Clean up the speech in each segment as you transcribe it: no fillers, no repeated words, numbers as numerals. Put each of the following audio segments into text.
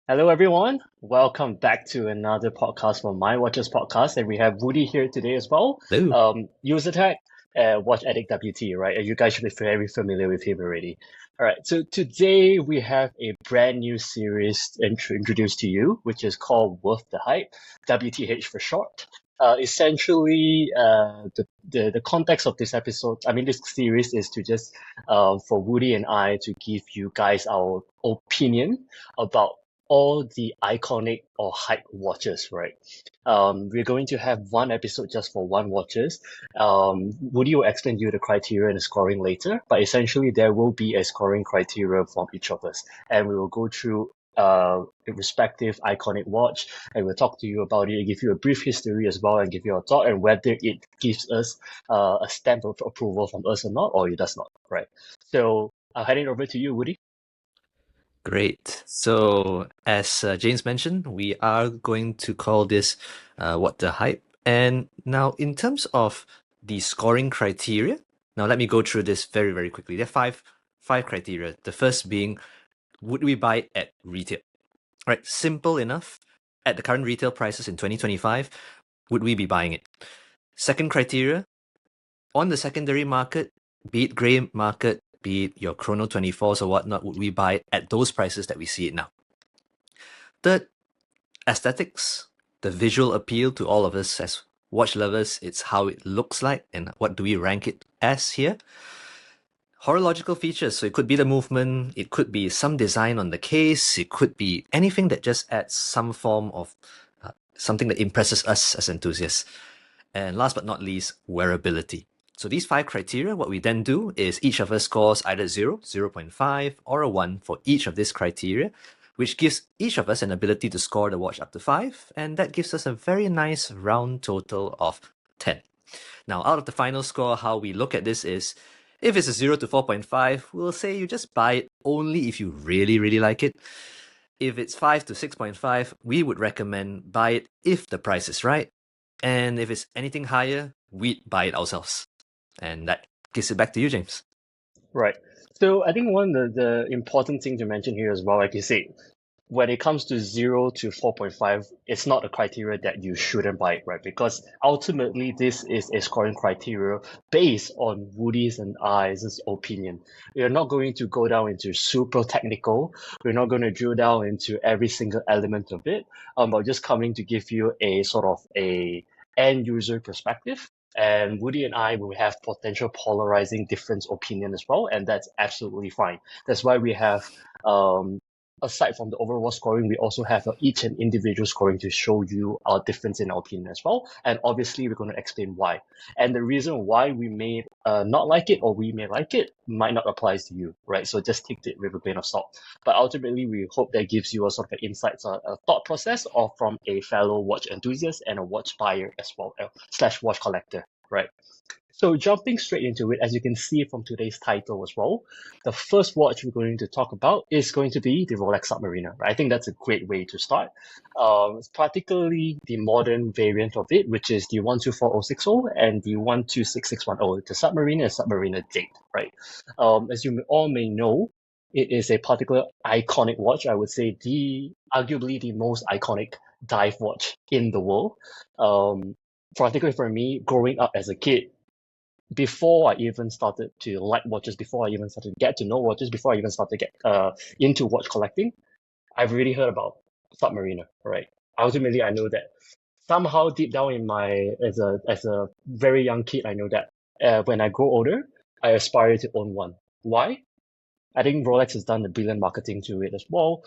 Hello, everyone. Welcome back to another podcast from My Watches Podcast, and we have Woody here today as well. Hello. User tag, Watch Addict WT, right? And you guys should be very familiar with him already. All right. So today we have a brand new series introduced to you, which is called Worth the Hype, WTH for short. Essentially, the context of this episode, I mean, this series is to just for Woody and I to give you guys our opinion about all the iconic or hype watches, right? We're going to have one episode just for one watches. Woody will explain to you the criteria and the scoring later, but essentially there will be a scoring criteria from each of us, and we will go through the respective iconic watch, and we'll talk to you about it, give you a brief history as well, and give you a thought, and whether it gives us a stamp of approval from us or not, or it does not, right? So I'll hand it over to you, Woody. Great. So, as James mentioned, we are going to call this What the Hype. And now, in terms of the scoring criteria, now let me go through this very, very quickly. There are five criteria. The first being, would we buy it at retail? Right, simple enough. At the current retail prices in 2025, would we be buying it? Second criteria, on the secondary market, be it gray market, be it your Chrono 24s or whatnot, would we buy it at those prices that we see it now? Third, aesthetics, the visual appeal to all of us as watch lovers, it's how it looks like and what do we rank it as here. Horological features, so it could be the movement, it could be some design on the case, it could be anything that just adds some form of something that impresses us as enthusiasts. And last but not least, wearability. So these five criteria, what we then do is each of us scores either 0, 0.5, or a 1 for each of these criteria, which gives each of us an ability to score the watch up to 5, and that gives us a very nice round total of 10. Now, out of the final score, how we look at this is, if it's a 0 to 4.5, we'll say you just buy it only if you really, really like it. If it's 5 to 6.5, we would recommend buy it if the price is right. And if it's anything higher, we'd buy it ourselves. And that gives it back to you, James. Right. So I think one of the important thing to mention here as well, like you said, when it comes to 0 to 4.5, it's not a criteria that you shouldn't buy it, right? Because ultimately, this is a scoring criteria based on Woody's and I's opinion. We're not going to go down into super technical. We're not going to drill down into every single element of it. But just coming to give you a sort of a end user perspective. And Woody and I will have potential polarizing different opinion as well, and that's absolutely fine. That's why we have aside from the overall scoring, we also have each and individual scoring to show you our difference in our opinion as well. And obviously, we're going to explain why. And the reason why we may not like it or we may like it might not apply to you, right? So just take it with a grain of salt. But ultimately, we hope that gives you a sort of an insights, a thought process, or from a fellow watch enthusiast and a watch buyer as well, slash watch collector, right? So jumping straight into it, as you can see from today's title as well, the first watch we're going to talk about is going to be the Rolex Submariner. Right? I think that's a great way to start. Particularly the modern variant of it, which is the 124060 and the 126610, the Submariner and Submariner Date. Right? As you all may know, it is a particular iconic watch. I would say arguably the most iconic dive watch in the world. Particularly for me, growing up as a kid, before I even started to like watches, before I even started to get to know watches, before I even started to get into watch collecting, I've really heard about Submariner, right? Ultimately, I know that somehow deep down in my as a very young kid, I know that when I grow older, I aspire to own one. Why? I think Rolex has done a brilliant marketing to it as well.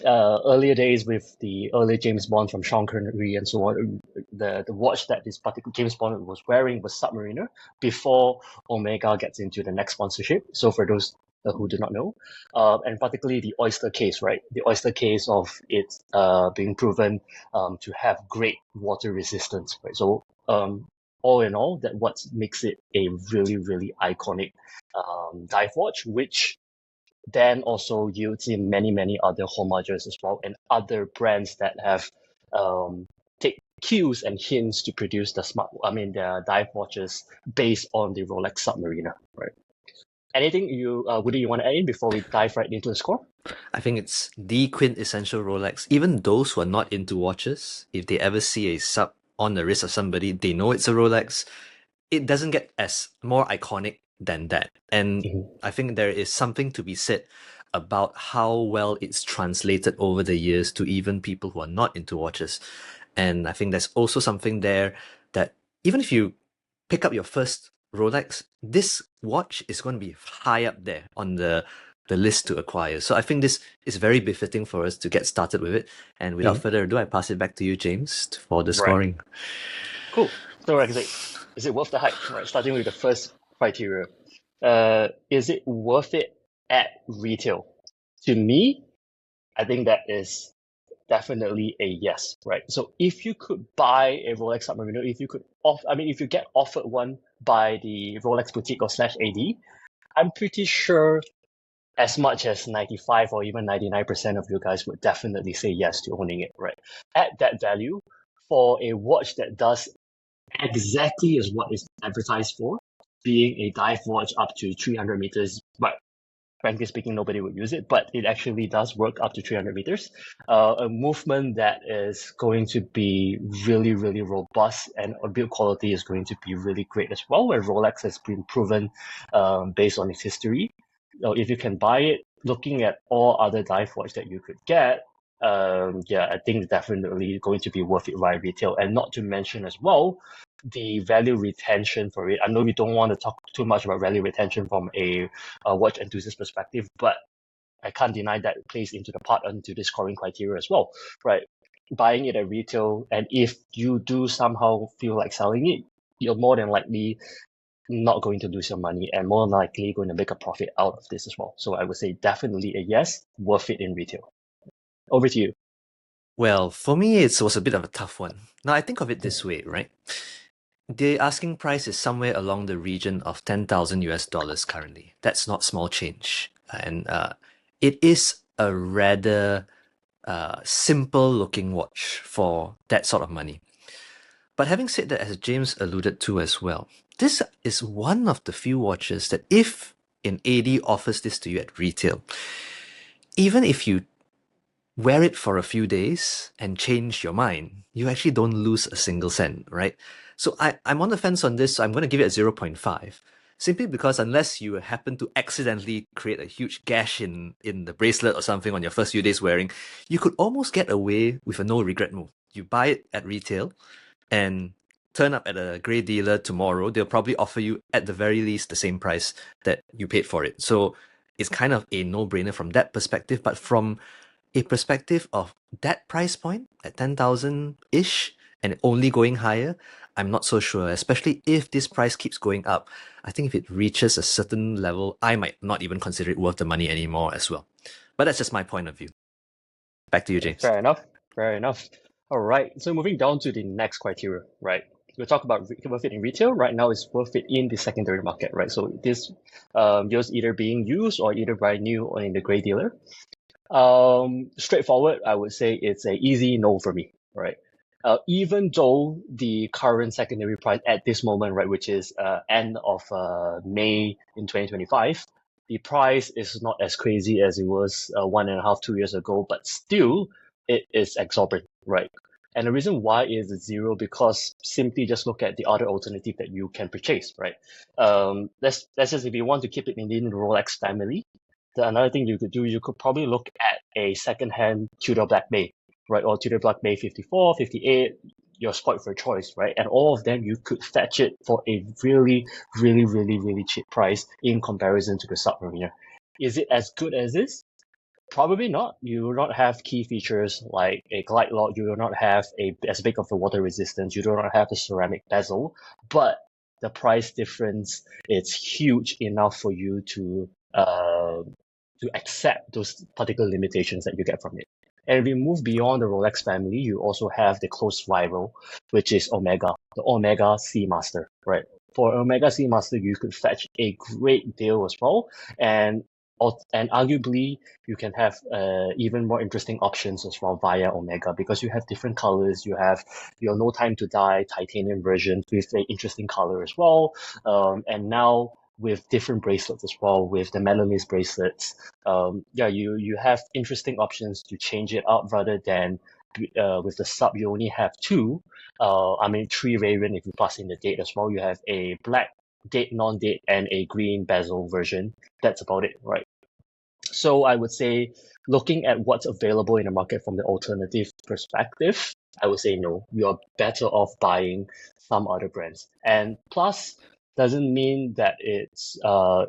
Earlier days with the early James Bond from Sean Connery and so on, the watch that this particular James Bond was wearing was Submariner before Omega gets into the next sponsorship. So for those who do not know, and particularly the Oyster case, right? The Oyster case of it being proven to have great water resistance, right? So all in all, that what makes it a really, really iconic dive watch, which then also yields in many, many other homages as well, and other brands that have take cues and hints to produce the dive watches based on the Rolex Submariner, right? Anything Woody, you want to add in before we dive right into the score? I think it's the quintessential Rolex. Even those who are not into watches, if they ever see a sub on the wrist of somebody, they know it's a Rolex. It doesn't get as more iconic than that. And Mhm. I think there is something to be said about how well it's translated over the years to even people who are not into watches. And I think there's also something there that even if you pick up your first Rolex, this watch is going to be high up there on the list to acquire. So I think this is very befitting for us to get started with it. And without Mhm. further ado, I pass it back to you, James, for the Right. scoring. Cool. So, like I say, is it worth the hype? Right. Starting with the first criteria, is it worth it at retail? To me, I think that is definitely a yes. Right. So, if you could buy a Rolex Submariner, if you could if you get offered one by the Rolex boutique or slash AD, I'm pretty sure as much as 95 or even 99% of you guys would definitely say yes to owning it, right? At that value, for a watch that does exactly as what is advertised for, being a dive watch up to 300 meters, but frankly speaking, nobody would use it, but it actually does work up to 300 meters. A movement that is going to be really, really robust, and a build quality is going to be really great as well, where Rolex has been proven based on its history. If you can buy it, looking at all other dive watch that you could get, yeah, I think it's definitely going to be worth it via retail. And not to mention as well, the value retention for it. I know we don't want to talk too much about value retention from a watch enthusiast perspective, but I can't deny that it plays into the part into the scoring criteria as well, right? Buying it at retail, and if you do somehow feel like selling it, you're more than likely not going to lose your money and more likely going to make a profit out of this as well. So I would say definitely a yes, worth it in retail. Over to you. Well, for me, it was a bit of a tough one. Now, I think of it this way, right? The asking price is somewhere along the region of 10,000 US dollars currently. That's not small change. And it is a rather simple looking watch for that sort of money. But having said that, as James alluded to as well, this is one of the few watches that if an AD offers this to you at retail, even if you wear it for a few days and change your mind, you actually don't lose a single cent, right? So I'm on the fence on this. So I'm going to give it a zero point 0.5. Simply because unless you happen to accidentally create a huge gash in the bracelet or something on your first few days wearing, you could almost get away with a no regret move. You buy it at retail and turn up at a grey dealer tomorrow, they'll probably offer you at the very least the same price that you paid for it. So it's kind of a no-brainer from that perspective. But from a perspective of that price point at 10,000 ish and only going higher, I'm not so sure, especially if this price keeps going up. I think if it reaches a certain level, I might not even consider it worth the money anymore as well. But that's just my point of view. Back to you, James. Fair enough. Fair enough. All right. So moving down to the next criteria, right? We'll talk about worth it in retail. Right now, it's worth it in the secondary market, right? So this just either being used or either brand new or in the gray dealer. Straightforward, I would say it's a easy no for me, right? Even though the current secondary price at this moment, right, which is end of May in 2025, the price is not as crazy as it was 1.5, 2 years ago, but still it is exorbitant, right? And the reason why is zero because simply just look at the other alternative that you can purchase, right? Let's just if you want to keep it in the Rolex family, another thing you could do, you could probably look at a second-hand Tudor Black Bay, right? Or Tudor Black Bay 54, 58, you're spoiled for choice, right? And all of them, you could fetch it for a really, really, really, really cheap price in comparison to the Submariner. Is it as good as this? Probably not. You will not have key features like a glide lock. You will not have as big of a water resistance. You do not have a ceramic bezel. But the price difference is huge enough for you to accept those particular limitations that you get from it. And if you move beyond the Rolex family, you also have the close rival, which is Omega, the Omega Seamaster, right? For Omega Seamaster, you could fetch a great deal as well, and and arguably you can have even more interesting options as well via Omega because you have different colors. You have your No Time to Die titanium version with an interesting color as well, and now with different bracelets as well, with the Melanie's bracelets. Yeah, you have interesting options to change it up rather than with the sub you only have two. I mean three variant if you pass in the date as well. You have a black date, non-date, and a green bezel version. That's about it, right? So I would say, looking at what's available in the market from the alternative perspective, I would say no. You're better off buying some other brands. And plus, doesn't mean that it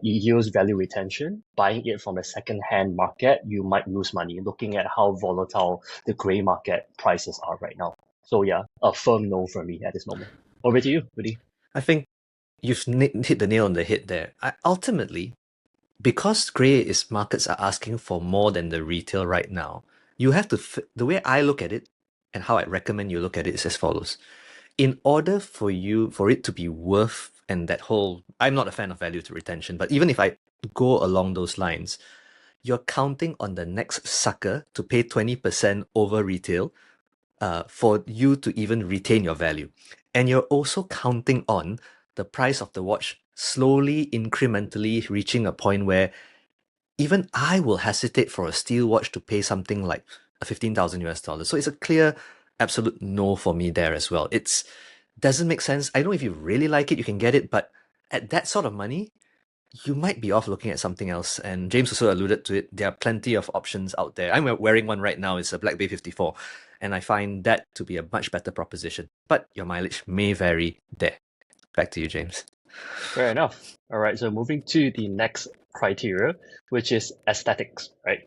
yields value retention. Buying it from a second-hand market, you might lose money. Looking at how volatile the gray market prices are right now. So yeah, a firm no for me at this moment. Over to you, Rudy. I think you've hit the nail on the head there. Ultimately, because grey is markets are asking for more than the retail right now, you have to, the way I look at it and how I recommend you look at it is as follows. In order for it to be worth, and that whole, I'm not a fan of value to retention, but even if I go along those lines, you're counting on the next sucker to pay 20% over retail for you to even retain your value. And you're also counting on the price of the watch slowly, incrementally reaching a point where even I will hesitate for a steel watch to pay something like a 15,000 US dollars. So it's a clear, absolute no for me there as well. It's doesn't make sense. I know if you really like it, you can get it, but at that sort of money, you might be off looking at something else. And James also alluded to it. There are plenty of options out there. I'm wearing one right now. It's a Black Bay 54. And I find that to be a much better proposition. But your mileage may vary there. Back to you, James. Fair enough. All right, so moving to the next criteria, which is aesthetics, right?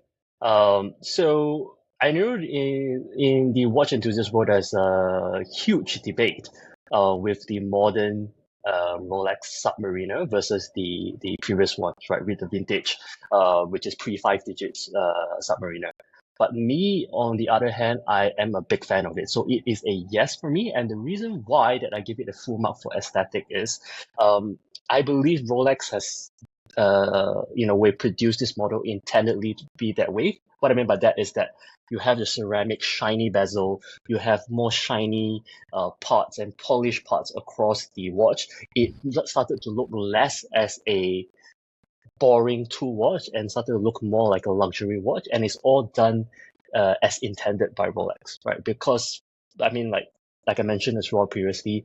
So I know in the watch enthusiast world, there's a huge debate with the modern Rolex Submariner versus the previous ones, right, with the vintage, which is pre five digits Submariner. But me, on the other hand, I am a big fan of it. So it is a yes for me. And the reason why that I give it a full mark for aesthetic is I believe Rolex has, in a way, produced this model intendedly to be that way. What I mean by that is that you have the ceramic shiny bezel, you have more shiny parts and polished parts across the watch. It started to look less as a boring tool watch and started to look more like a luxury watch, and it's all done as intended by Rolex, right? Because I mean, like I mentioned as well previously,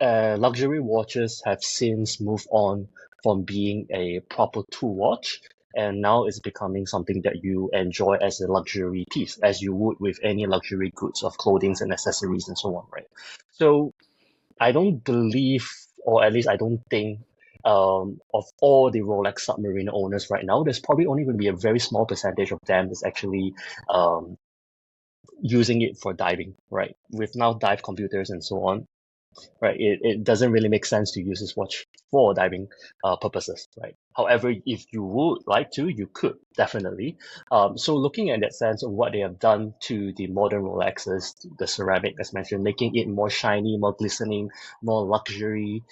luxury watches have since moved on from being a proper tool watch, and now it's becoming something that you enjoy as a luxury piece, as you would with any luxury goods of clothing and accessories and so on, right? So I don't believe, or at least I don't think, of all the Rolex Submariner owners right now, there's probably only going to be a very small percentage of them that's actually using it for diving, right? With now dive computers and so on, right? It doesn't really make sense to use this watch for diving purposes, right? However, if you would like to, you could definitely. So looking at that sense of what they have done to the modern Rolexes, the ceramic, as mentioned, making it more shiny, more glistening, more luxury,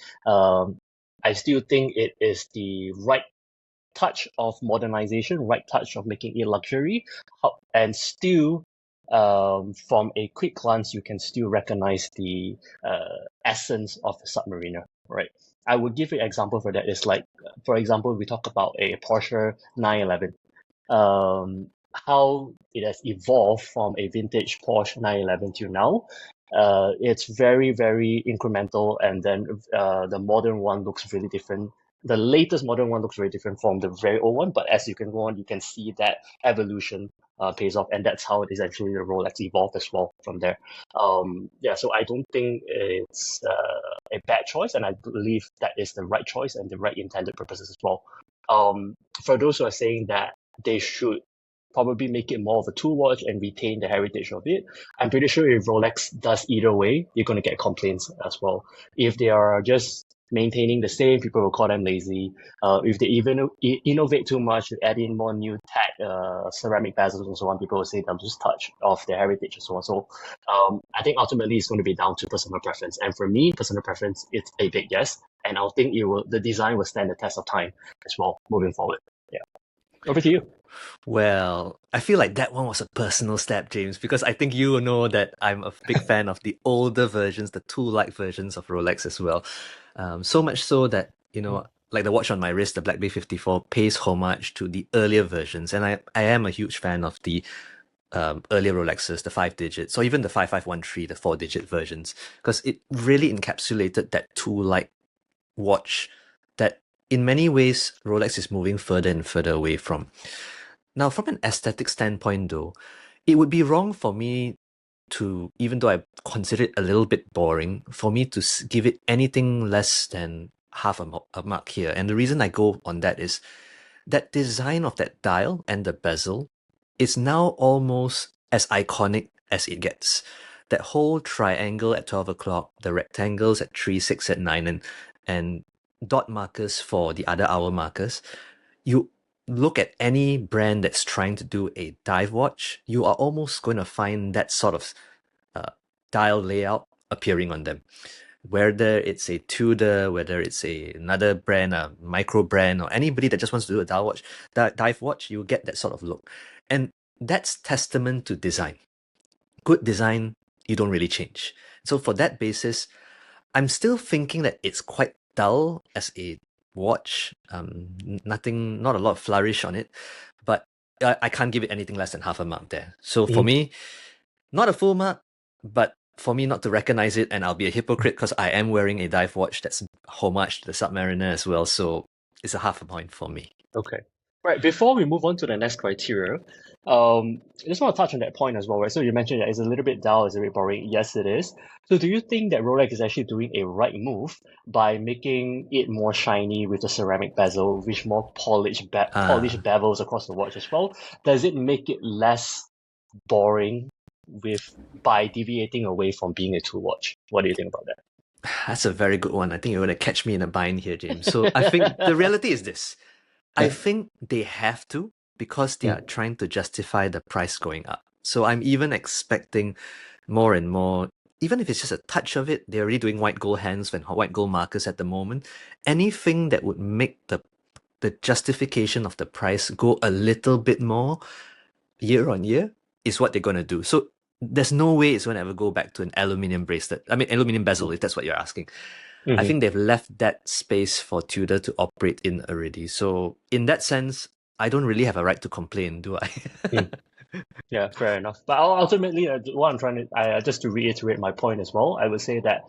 I still think it is the right touch of modernization, right touch of making it luxury, and still, from a quick glance, you can still recognize the essence of a Submariner, right? I would give you an example for that. It's like, for example, we talk about a Porsche 911. How it has evolved from a vintage Porsche 911 to now. It's very, very incremental, and then the modern one looks really different. The latest modern one looks very different from the very old one, but as you can go on, you can see that evolution pays off, and that's how it is actually the Rolex evolved as well from there. Yeah, so I don't think it's a bad choice, and I believe that is the right choice and the right intended purposes as well. For those who are saying that they should probably make it more of a tool watch and retain the heritage of it, I'm pretty sure if Rolex does either way, you're going to get complaints as well. If they are just maintaining the same, people will call them lazy. If they even innovate too much, add in more new tech, ceramic bezels and so on, people will say they'll just touch off their heritage and so on. So I think ultimately it's going to be down to personal preference. And for me, personal preference, it's a big yes. And I think the design will stand the test of time as well moving forward. Yeah. Over to you. Well, I feel like that one was a personal stab, James, because I think you know that I'm a big fan of the older versions, the tool-like versions of Rolex as well. So much so that, like the watch on my wrist, the Black Bay 54, pays homage to the earlier versions. And I am a huge fan of the earlier Rolexes, the 5 digits, or even the 5513, the 4 digit versions, because it really encapsulated that tool-like watch that in many ways Rolex is moving further and further away from. Now, from an aesthetic standpoint, though, it would be wrong for me to, even though I consider it a little bit boring, for me to give it anything less than half a mark here. And the reason I go on that is that design of that dial and the bezel is now almost as iconic as it gets. That whole triangle at 12 o'clock, the rectangles at 3, 6, at 9, and dot markers for the other hour markers. You look at any brand that's trying to do a dive watch, you are almost going to find that sort of dial layout appearing on them. Whether it's a Tudor, whether it's another brand, a micro brand, or anybody that just wants to do a dive watch, you get that sort of look. And that's testament to design. Good design, you don't really change. So for that basis, I'm still thinking that it's quite dull as a watch. Nothing, not a lot of flourish on it, but I can't give it anything less than half a mark there. So for me, not a full mark, but for me not to recognize it, and I'll be a hypocrite because I am wearing a dive watch that's homage to the Submariner as well. So it's a half a point for me. Okay. Right. Before we move on to the next criteria, I just want to touch on that point as well, right? So you mentioned that it's a little bit dull, it's a bit boring. Yes, it is. So do you think that Rolex is actually doing a right move by making it more shiny with the ceramic bezel, with more polished bevels across the watch as well? Does it make it less boring with by deviating away from being a tool watch? What do you think about That's a very good one. I think you're going to catch me in a bind here, James. So I think the reality is this. I that? think they have to because they are trying to justify the price going up. So I'm even expecting more and more, even if it's just a touch of it, they're already doing white gold hands and white gold markers at the moment. Anything that would make the justification of the price go a little bit more year on year is what they're going to do. So there's no way it's going to ever go back to an aluminium bracelet. I mean, aluminium bezel, if that's what you're asking. I think they've left that space for Tudor to operate in already. So in that sense, I don't really have a right to complain, do I? Yeah, fair enough. But ultimately, what I'm trying to, just to reiterate my point as well, I would say that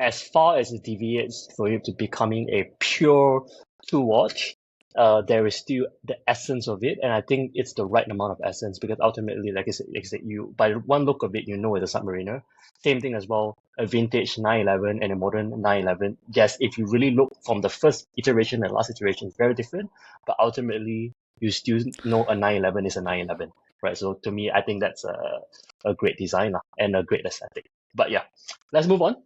as far as it deviates for you to becoming a pure tool watch, there is still the essence of it, and I think it's the right amount of essence because ultimately, like I said, you by one look of it, you know it's a Submariner. Same thing as well, a vintage 911 and a modern 911. Yes, if you really look from the first iteration and last iteration, it's very different, but ultimately you still know a 911 is a 911, right? So to me, I think that's a great design and a great aesthetic. But yeah, let's move on.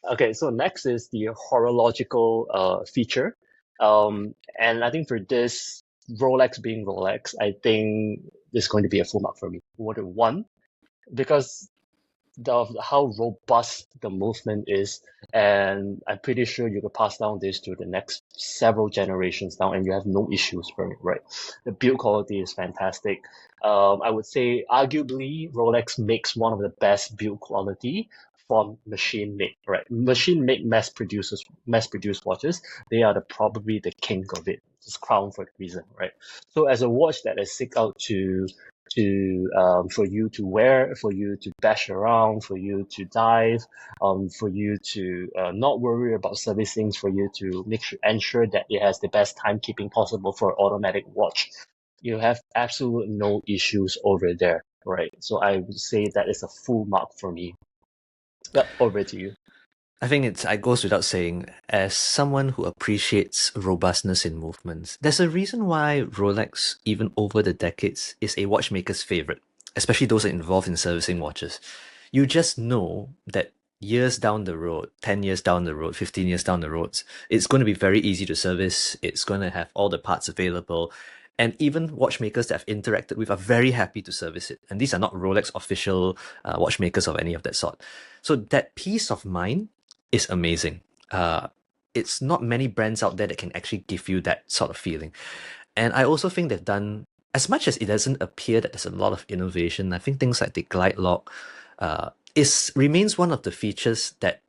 Okay, so next is the horological feature. And I think for this, Rolex being Rolex, I think this is going to be a full mark for me. What one, because of how robust the movement is, and I'm pretty sure you could pass down this to the next several generations now, and you have no issues from it, right? The build quality is fantastic. I would say arguably Rolex makes one of the best build quality from machine made, right? Machine made mass produced watches. They are probably the king of it. It's crowned for a reason, right? So as a watch that is seek out for you to wear, for you to bash around, for you to dive, for you to not worry about servicing, for you to ensure that it has the best timekeeping possible for an automatic watch. You have absolute no issues over there, right? So I would say that is a full mark for me. Yep, over to you. I think it goes without saying, as someone who appreciates robustness in movements, there's a reason why Rolex, even over the decades, is a watchmaker's favorite, especially those that are involved in servicing watches. You just know that years down the road, 10 years down the road, 15 years down the road, it's going to be very easy to service. It's going to have all the parts available. And even watchmakers that I've interacted with are very happy to service it. And these are not Rolex official watchmakers of any of that sort. So that peace of mind is amazing. It's not many brands out there that can actually give you that sort of feeling. And I also think they've done, as much as it doesn't appear that there's a lot of innovation, I think things like the glide lock remains one of the features that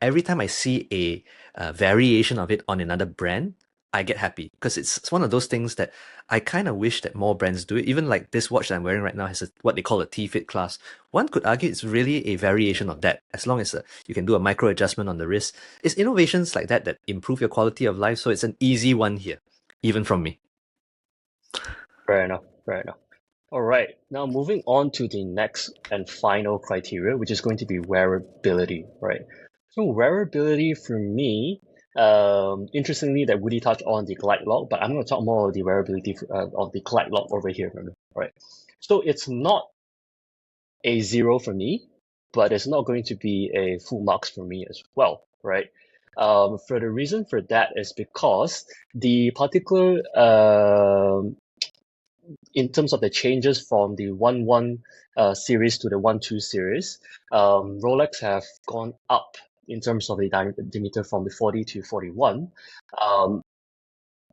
every time I see a variation of it on another brand, I get happy because it's one of those things that I kind of wish that more brands do it. Even like this watch that I'm wearing right now has what they call a T-fit class. One could argue it's really a variation of that, as long as you can do a micro adjustment on the wrist. It's innovations like that that improve your quality of life. So it's an easy one here, even from me. Fair enough. Fair enough. All right. Now moving on to the next and final criteria, which is going to be wearability, right? So wearability for me, interestingly, that Woody touched on the glide lock, but I'm going to talk more of the wearability of the glide lock over here, right? So it's not a zero for me, but it's not going to be a full marks for me as well, right? For the reason for that is because the particular in terms of the changes from the 1-1 series to the 1-2 series, Rolex have gone up in terms of the diameter from the 40 to 41.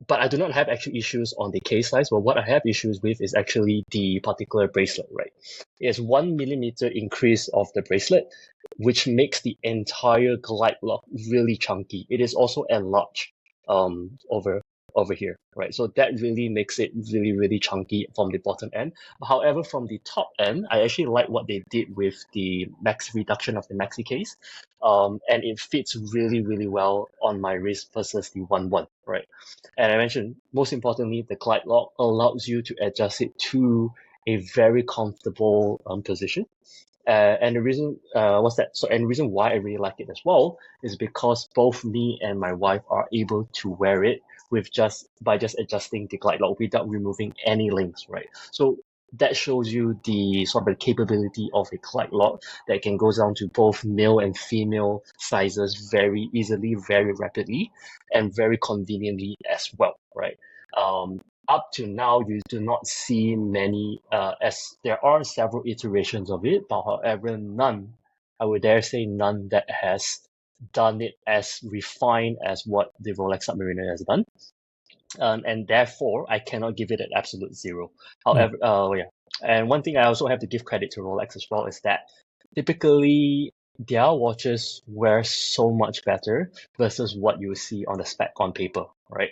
But I do not have actual issues on the case size. But what I have issues with is actually the particular bracelet, right? It's 1 millimeter increase of the bracelet, which makes the entire glide lock really chunky. It is also enlarged over here, right? So that really makes it really, really chunky from the bottom end. However, from the top end, I actually like what they did with the max reduction of the maxi case. And it fits really, really well on my wrist versus the 1-1, right? And I mentioned, most importantly, the glide lock allows you to adjust it to a very comfortable position. And the reason was that so, and the reason why I really like it as well is because both me and my wife are able to wear it with just adjusting the glide lock without removing any links, right? So that shows you the sort of capability of a glide lock that can go down to both male and female sizes very easily, very rapidly, and very conveniently as well, right? Up to now, you do not see many, as there are several iterations of it, but however, none, I would dare say none that has done it as refined as what the Rolex Submariner has done. And therefore, I cannot give it an absolute zero. However, yeah. And one thing I also have to give credit to Rolex as well is that typically their watches wear so much better versus what you see on the spec on paper, right?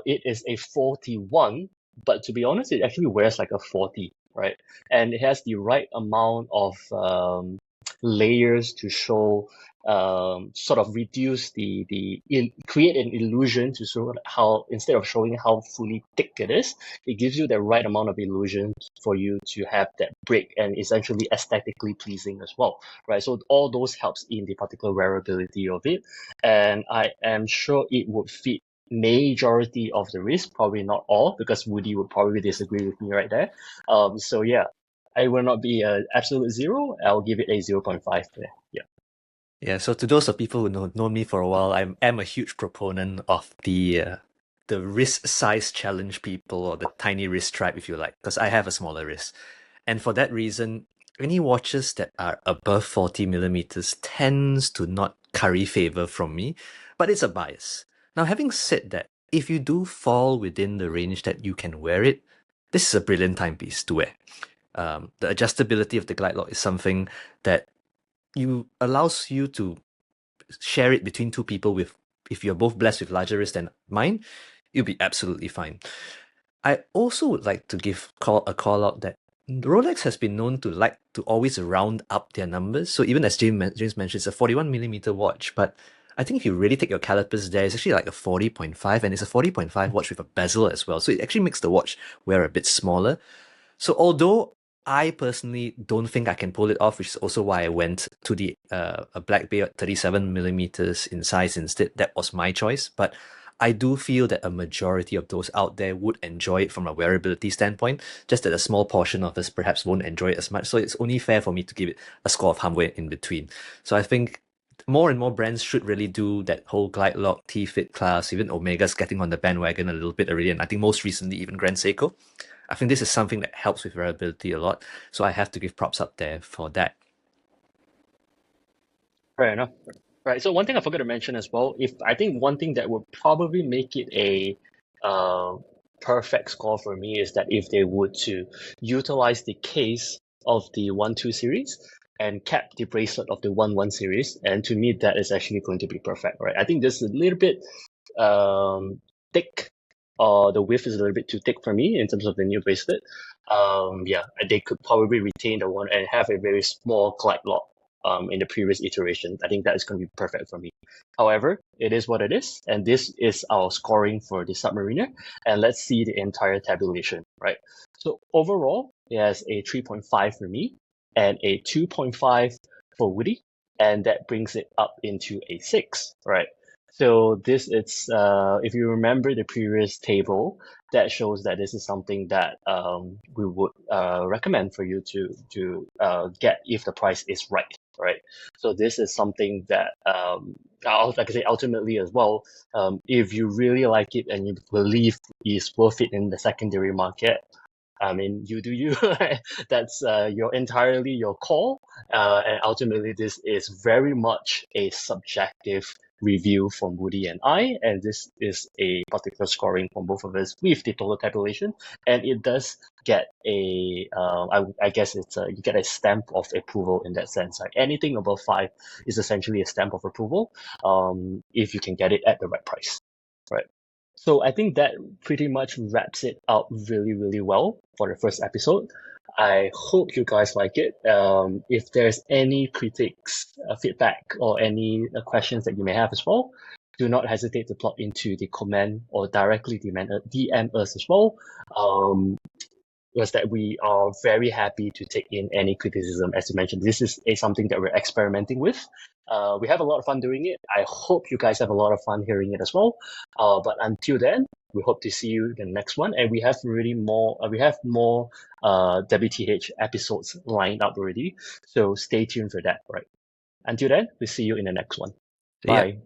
It is a 41, but to be honest, it actually wears like a 40, right? And it has the right amount of layers to show, sort of reduce create an illusion to show how, instead of showing how fully thick it is, it gives you the right amount of illusion for you to have that break and essentially aesthetically pleasing as well, right? So all those helps in the particular wearability of it. And I am sure it would fit majority of the risk, probably not all, because Woody would probably disagree with me right there. So yeah, I will not be an absolute zero. I'll give it a 0.5 there. Yeah. Yeah, so to those of people who know me for a while, I am a huge proponent of the wrist size challenge people, or the tiny wrist tribe, if you like, because I have a smaller wrist. And for that reason, any watches that are above 40 millimeters tends to not curry favor from me, but it's a bias. Now, having said that, if you do fall within the range that you can wear it, this is a brilliant timepiece to wear. The adjustability of the glide lock is something that allows you to share it between two people with, if you're both blessed with larger wrists than mine, you'll be absolutely fine. I also would like to give a call out that Rolex has been known to like to always round up their numbers. So even as James mentioned, it's a 41 millimeter watch, but I think if you really take your calipers there, it's actually like a 40.5, and it's a 40.5 watch with a bezel as well. So it actually makes the watch wear a bit smaller. So although I personally don't think I can pull it off, which is also why I went to the a Black Bay 37 millimeters in size instead. That was my choice, but I do feel that a majority of those out there would enjoy it from a wearability standpoint, just that a small portion of us perhaps won't enjoy it as much. So it's only fair for me to give it a score of halfway in between. So I think more and more brands should really do that whole glide lock T-fit class. Even Omega's getting on the bandwagon a little bit already, and I think most recently even Grand Seiko. I think this is something that helps with wearability a lot. So I have to give props up there for that. Fair enough. Right. So one thing I forgot to mention as well, if I think one thing that would probably make it a perfect score for me is that if they would to utilize the case of the 1-2 series and kept the bracelet of the 1/1 series. And to me, that is actually going to be perfect, right? I think this is a little bit thick, or the width is a little bit too thick for me in terms of the new bracelet. Yeah, they could probably retain the one and have a very small glide lock in the previous iteration. I think that is going to be perfect for me. However, it is what it is, and this is our scoring for the Submariner. And let's see the entire tabulation, right? So overall, it has a 3.5 for me and a 2.5 for Woody, and that brings it up into a 6, right? So this is, if you remember the previous table, that shows that this is something that we would recommend for you to get if the price is right, right? So this is something that, like I say, ultimately as well, if you really like it and you believe is worth it in the secondary market, I mean, you do you. That's your entirely your call, and ultimately this is very much a subjective review from Woody and I, and this is a particular scoring from both of us with the total tabulation, and it does get a, I guess it's a, you get a stamp of approval in that sense. Like anything above 5 is essentially a stamp of approval, if you can get it at the right price, right? So I think that pretty much wraps it up really, really well for the first episode. I hope you guys like it. If there's any critiques, feedback, or any questions that you may have as well, do not hesitate to plug into the comment or directly DM us as well. Was that we are very happy to take in any criticism. As you mentioned, this is something that we're experimenting with. We have a lot of fun doing it. I hope you guys have a lot of fun hearing it as well. But until then, we hope to see you in the next one. And we have more WTH episodes lined up already. So stay tuned for that, right? Until then, we'll see you in the next one. So yeah, Bye.